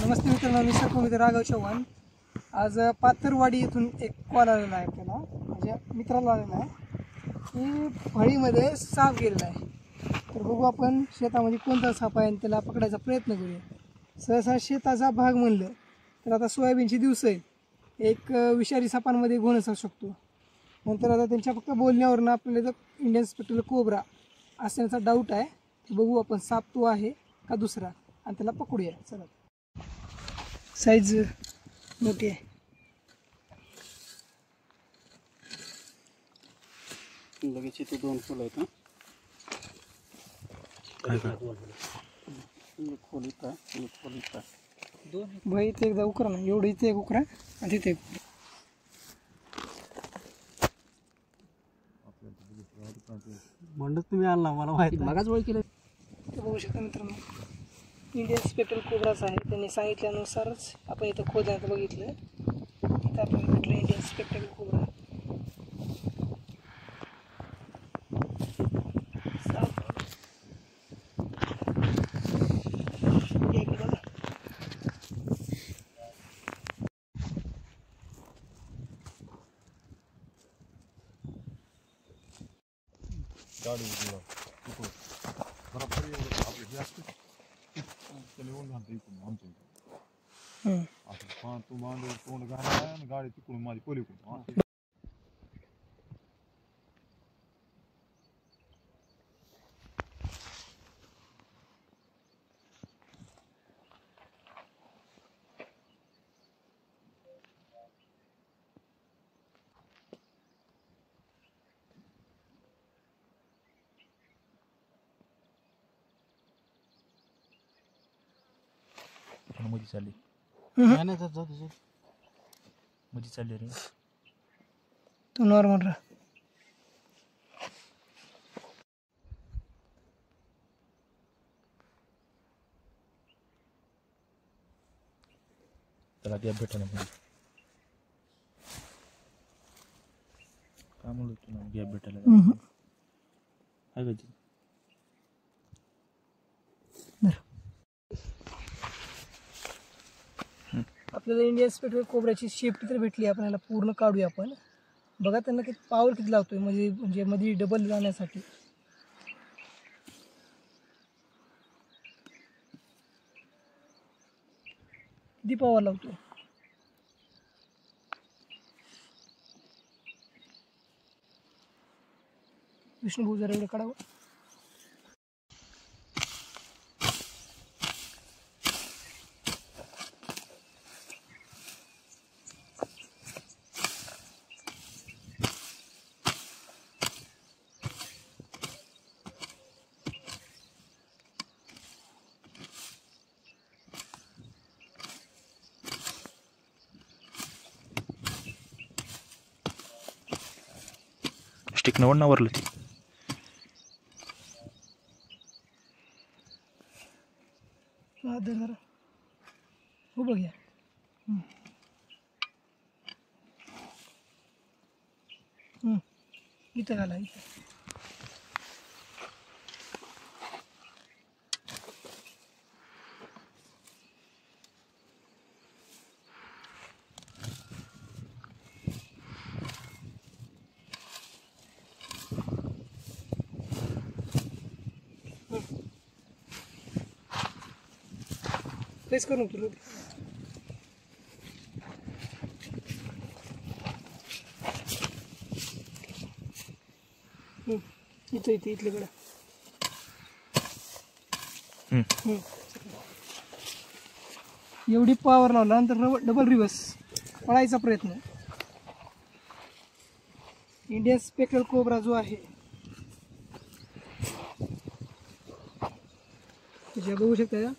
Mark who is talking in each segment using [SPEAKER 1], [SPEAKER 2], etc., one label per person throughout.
[SPEAKER 1] नमस्ते मित्रांनो, मी सरपंच राघव चव्हाण. आज पाथरवाडी येथून एक कॉल आलेला आहे आपल्याला, माझ्या मित्राला आलेला आहे की फळीमध्ये साप गेलेला आहे. तर बघू आपण शेतामध्ये कोणता साप आहे आणि त्याला पकडायचा प्रयत्न करूया. सहसा शेताचा भाग म्हणलं तर आता सोयाबीनची दिवस आहे, एक विषारी सापांमध्ये गुण असू शकतो. नंतर आता त्यांच्या फक्त बोलण्यावरून आपल्याला जर इंडियन स्पेक्ट्रल कोब्रा असण्याचा डाऊट आहे. बघू आपण साप तो आहे का दुसरा आणि त्याला पकडूया. चला, साईज मोठी आहे.
[SPEAKER 2] लगेच इथे दोन फुलं आहेत. खोलीत
[SPEAKER 1] दोन भाई इथे एकदा उकरा ना, एवढं इथे एक उकरा आणि तिथे एक.
[SPEAKER 2] म्हणूनच तुम्ही आणला, मला माहिती
[SPEAKER 1] मगाच ओळख केलं. बघू शकता मित्रांनो, इंडियन स्पेक्ट्रल कोब्राच आहे. त्यांनी सांगितल्यानुसारच आपण इथं खोदण्यात बघितलं, इथं आपल्याला भेटलं इंडियन स्पेक्ट्रल कोब्रा.
[SPEAKER 3] गाडी तिकडून माझी पोलीकडून
[SPEAKER 4] मध्ये चालली मध्ये चालली रे.
[SPEAKER 1] तो नॉर्मल राहा.
[SPEAKER 4] त्याला गॅप भेटायला पाहिजे. काय म्हणलो तुला, गॅप भेटायला आहे का?
[SPEAKER 1] आपल्याला इंडियन स्पेक्ट्रल कोब्राची शेफ्टी तर भेटली, आपल्याला पूर्ण काढूया आपण. बघा त्यांना किती पावर किती लावतोय, म्हणजे मध्ये डबल जाण्यासाठी. किती पावर लावतोय. विष्णू जरा एवढं काढावं.
[SPEAKER 4] स्टिक न वरलं ती.
[SPEAKER 1] जरा हो बघ या. इथं घाला इथं. प्रेस करून तुला इथं इथे इथल्याकडे एवढी पावर लावला नंतर डबल रिवर्स पळायचा प्रयत्न. इंडियन स्पेक्ट्रल कोब्रा जो आहे जे बघू शकता का?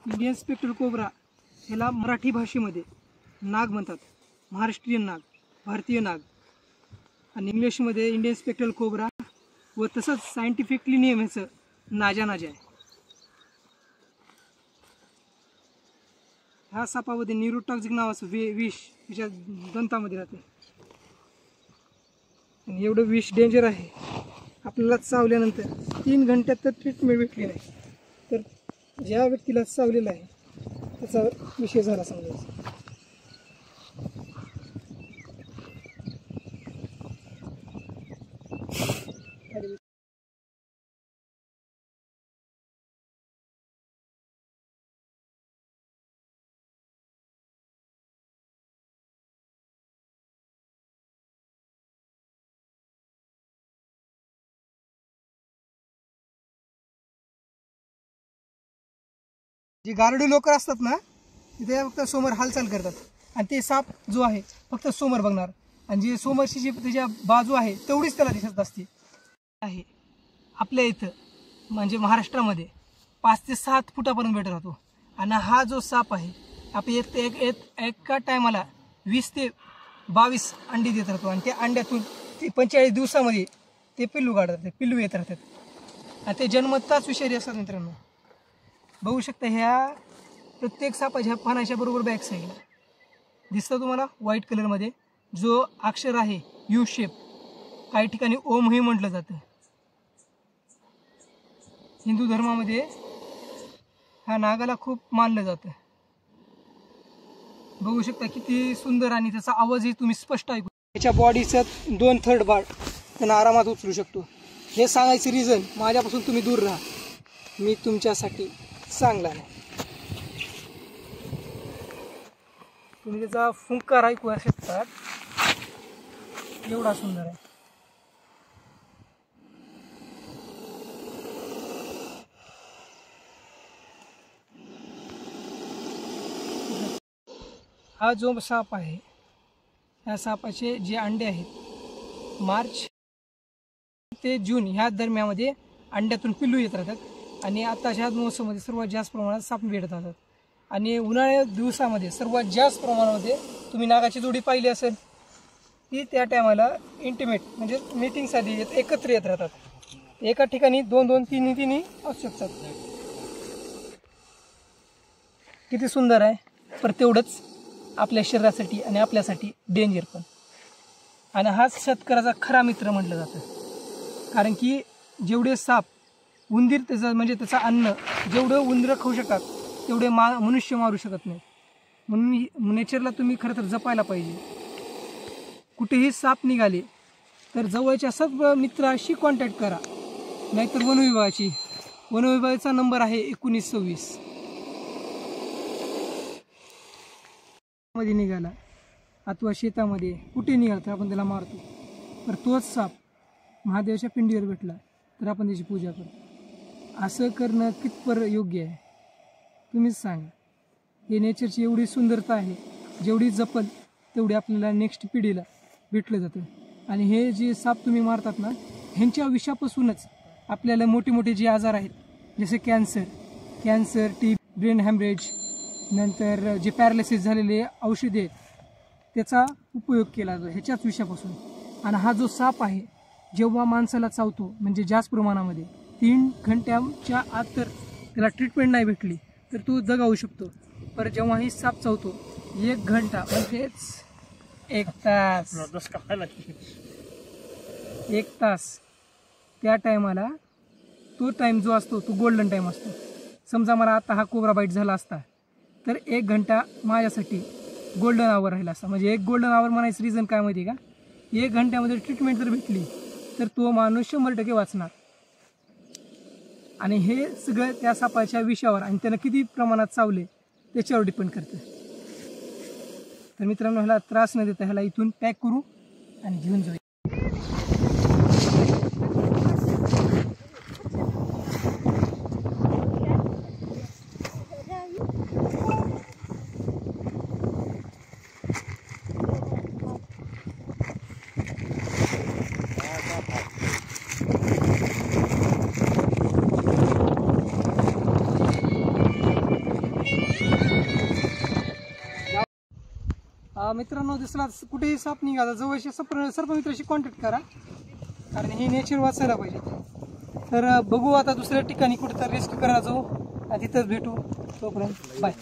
[SPEAKER 1] इंडियन स्पेक्ट्रल कोब्रा ह्याला मराठी भाषेमध्ये नाग म्हणतात, महाराष्ट्रीयन नाग, भारतीय नाग, आणि इंग्लिशमध्ये इंडियन स्पेक्ट्रल कोब्रा, व तसंच सायंटिफिकली नेम ह्याचं नाजा नाजा आहे. ह्या सापामध्ये न्यूरोटॉक्सिक नावाचं विष त्याच्या दंतामध्ये राहते. आणि एवढं विष डेंजर आहे, आपल्याला चावल्यानंतर 3 घंट्यात तर ट्रीटमेंट भेटली नाही, तर ज्या व्यक्तीला चावलेला आहे त्याचा विषय झाला समजायचा. जे गारडी लोक असतात ना, तिथे फक्त समोर हालचाल करतात आणि ते साप जो आहे फक्त समोर बघणार, आणि जी समोरची जी त्याच्या बाजू आहे तेवढीच त्याला दिसत असते. आहे आपल्या इथं म्हणजे महाराष्ट्रामध्ये 5 ते 7 फुटापर्यंत भेट राहतो. आणि हा जो साप आहे आपल्या एका टायमाला 20 ते 22 अंडी देत राहतो, आणि त्या अंड्यातून ते 45 दिवसामध्ये ते पिल्लू काढतात, पिल्लू येत राहतात, आणि ते जन्मताच विषारी असतात. मित्रांनो बघू शकता, ह्या प्रत्येक सापाच्या पानाच्या बरोबर बॅक साईडला दिसतं तुम्हाला व्हाईट कलरमध्ये जो अक्षर आहे यू शेप, काही ठिकाणी ओम हे म्हटलं जातं. हिंदू धर्मामध्ये ह्या नागाला खूप मानलं जातं. बघू शकता किती सुंदर, आणि त्याचा आवाजही तुम्ही स्पष्ट ऐकू. त्याच्या बॉडीचं 2/3 पार्ट त्यांना आरामात उचलू शकतो. हे सांगायचं रिझन, माझ्यापासून तुम्ही दूर राहा, मी तुमच्यासाठी चांगला नाही. तुम्ही त्याचा फुंकार ऐकू शकतात, एवढा सुंदर आहे. हा जो साप आहे, ह्या सापाचे जे अंडे आहेत मार्च ते जून ह्या दरम्यामध्ये अंड्यातून पिल्लू येत राहतात, आणि आताच्या मोसममध्ये सर्वात जास्त प्रमाणात साप भेटत राहतात. आणि उन्हाळ्या दिवसामध्ये सर्वात जास्त प्रमाणामध्ये तुम्ही नागाची जोडी पाहिली असेल, ती त्या टायमाला इंटिमेट म्हणजे मीटिंगसाठी एकत्र येत राहतात. एका ठिकाणी 2-2, 3-3 असू शकतात. किती सुंदर आहे, पण तेवढंच आपल्या शरीरासाठी आणि आपल्यासाठी डेंजर पण. आणि हाच शेतकऱ्याचा खरा मित्र म्हटलं जातं, कारण की जेवढे साप उंदीर त्याचं म्हणजे त्याचं अन्न जेवढं उंदरं खाऊ शकतात तेवढे मनुष्य मारू शकत नाही. म्हणून नेचरला तुम्ही खरं तर जपायला पाहिजे. कुठेही साप निघाले तर जवळच्या सर्व मित्राशी कॉन्टॅक्ट करा, नाहीतर वनविभागाची. वनविभागाचा नंबर आहे 1926. मध्ये निघाला अथवा शेतामध्ये कुठे निघाला तर आपण त्याला मारतो, तर तोच साप महादेवाच्या पिंडीवर भेटला तर आपण त्याची पूजा करतो. असं करणं कितपर योग्य आहे तुम्हीच सांगा. हे नेचरची एवढी सुंदरता आहे, जेवढी जपल तेवढी आपल्याला नेक्स्ट पिढीला भेटलं जातं. आणि हे जे साप तुम्ही मारतात ना, ह्यांच्या विषापासूनच आपल्याला मोठे मोठे जे आजार आहेत, जसे कॅन्सर, ब्रेन हॅमरेज, नंतर जे पॅरालिसिस झालेले औषधे आहेत त्याचा उपयोग केला जातो ह्याच्याच विषापासून. आणि हा जो साप आहे जेव्हा माणसाला चावतो म्हणजे जास्त प्रमाणामध्ये 3 घंट्याच्या आत तर त्याला ट्रीटमेंट नाही भेटली तर तो जगावू शकतो. पर जेव्हाही साप चावतो 1 घंटा म्हणजेच 1 तास 1 तास त्या टायमाला तो टाईम जो असतो तो गोल्डन टाईम असतो. समजा मला आता हा कोब्रा बाईट झाला असता तर 1 घंटा माझ्यासाठी गोल्डन आवर राहिला असता. म्हणजे 1 गोल्डन आवर म्हणायचं रिझन काय माहिती आहे का, 1 घंट्यामध्ये ट्रीटमेंट जर भेटली तर तो माणूस 100% वाचणार. आणि हे सगळं त्या सापाच्या विषावर आणि त्याला किती प्रमाणात चावले त्याच्यावर डिपेंड करतं. तर मित्रांनो, ह्याला त्रास न देता ह्याला इथून पॅक करू आणि घेऊन जाऊ. मित्रांनो दिसला कुठेही साप निघाला जवळच्या सर्पमित्राशी कॉन्टॅक्ट करा, कारण हे नेचर वाचायला पाहिजे. तर बघू आता दुसऱ्या ठिकाणी कुठेतरी रेस्क्यू करायला जाऊ आणि तिथंच भेटू. तोपर्यंत बाय.